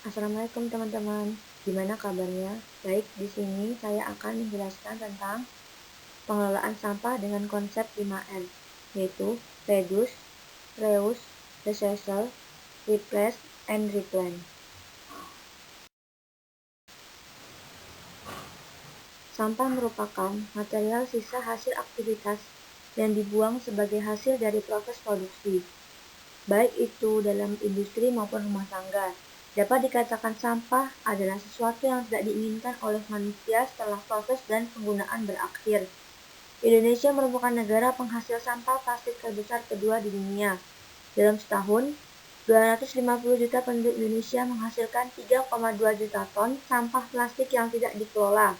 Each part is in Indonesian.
Assalamualaikum teman-teman. Gimana kabarnya? Baik, di sini saya akan menjelaskan tentang pengelolaan sampah dengan konsep 5R, yaitu reduce, reuse, recycle, replace, and reclaim. Sampah merupakan material sisa hasil aktivitas yang dibuang sebagai hasil dari proses produksi, baik itu dalam industri maupun rumah tangga. Dapat dikatakan sampah adalah sesuatu yang tidak diinginkan oleh manusia setelah proses dan penggunaan berakhir. Indonesia merupakan negara penghasil sampah plastik terbesar kedua di dunia. Dalam setahun, 250 juta penduduk Indonesia menghasilkan 3,2 juta ton sampah plastik yang tidak dikelola.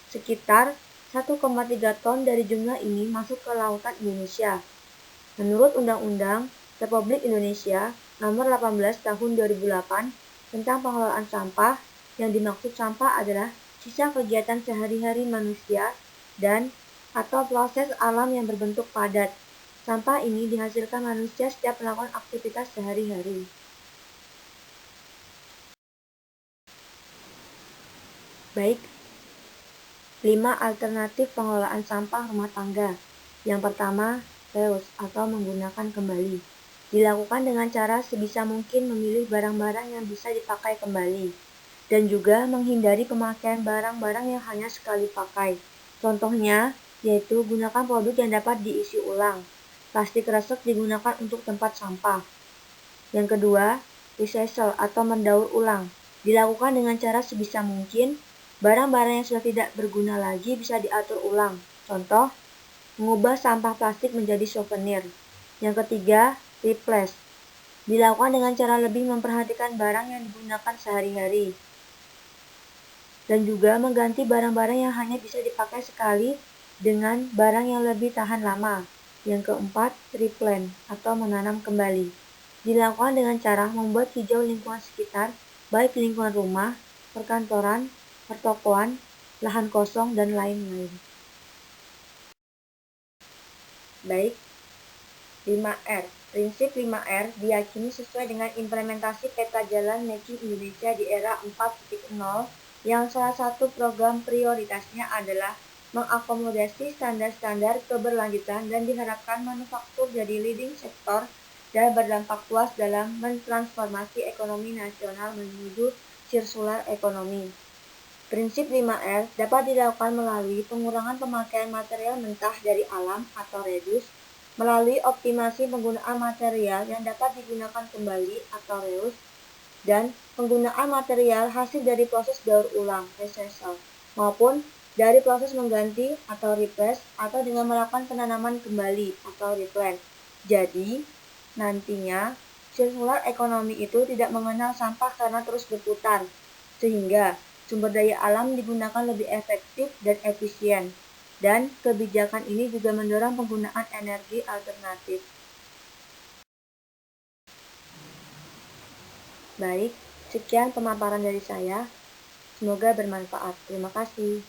Sekitar 1,3 ton dari jumlah ini masuk ke lautan Indonesia. Menurut Undang-Undang Republik Indonesia Nomor 18 Tahun 2008 tentang pengelolaan sampah, yang dimaksud sampah adalah sisa kegiatan sehari-hari manusia dan atau proses alam yang berbentuk padat. Sampah ini dihasilkan manusia setiap melakukan aktivitas sehari-hari. Baik, 5 alternatif pengelolaan sampah rumah tangga. Yang pertama, reuse atau menggunakan kembali. Dilakukan dengan cara sebisa mungkin memilih barang-barang yang bisa dipakai kembali, dan juga menghindari pemakaian barang-barang yang hanya sekali pakai. Contohnya, yaitu gunakan produk yang dapat diisi ulang. Plastik resek digunakan untuk tempat sampah. Yang kedua, recycle atau mendaur ulang. Dilakukan dengan cara sebisa mungkin, barang-barang yang sudah tidak berguna lagi bisa diatur ulang. Contoh, mengubah sampah plastik menjadi souvenir. Yang ketiga, replace. Dilakukan dengan cara lebih memperhatikan barang yang digunakan sehari-hari. Dan juga mengganti barang-barang yang hanya bisa dipakai sekali dengan barang yang lebih tahan lama. Yang keempat, replant atau menanam kembali. Dilakukan dengan cara membuat hijau lingkungan sekitar, baik lingkungan rumah, perkantoran, pertokoan, lahan kosong, dan lain-lain. Baik, 5R. Prinsip 5R diyakini sesuai dengan implementasi peta jalan Making Indonesia di era 4.0 yang salah satu program prioritasnya adalah mengakomodasi standar-standar keberlanjutan dan diharapkan manufaktur jadi leading sektor dan berdampak luas dalam mentransformasi ekonomi nasional menuju circular ekonomi. Prinsip 5R dapat dilakukan melalui pengurangan pemakaian material mentah dari alam atau reduce, melalui optimasi penggunaan material yang dapat digunakan kembali atau reuse, dan penggunaan material hasil dari proses daur ulang recycle, maupun dari proses mengganti atau replace, atau dengan melakukan penanaman kembali atau replant. Jadi, nantinya circular ekonomi itu tidak mengenal sampah karena terus berputar, sehingga sumber daya alam digunakan lebih efektif dan efisien. Dan kebijakan ini juga mendorong penggunaan energi alternatif. Baik, sekian pemaparan dari saya. Semoga bermanfaat. Terima kasih.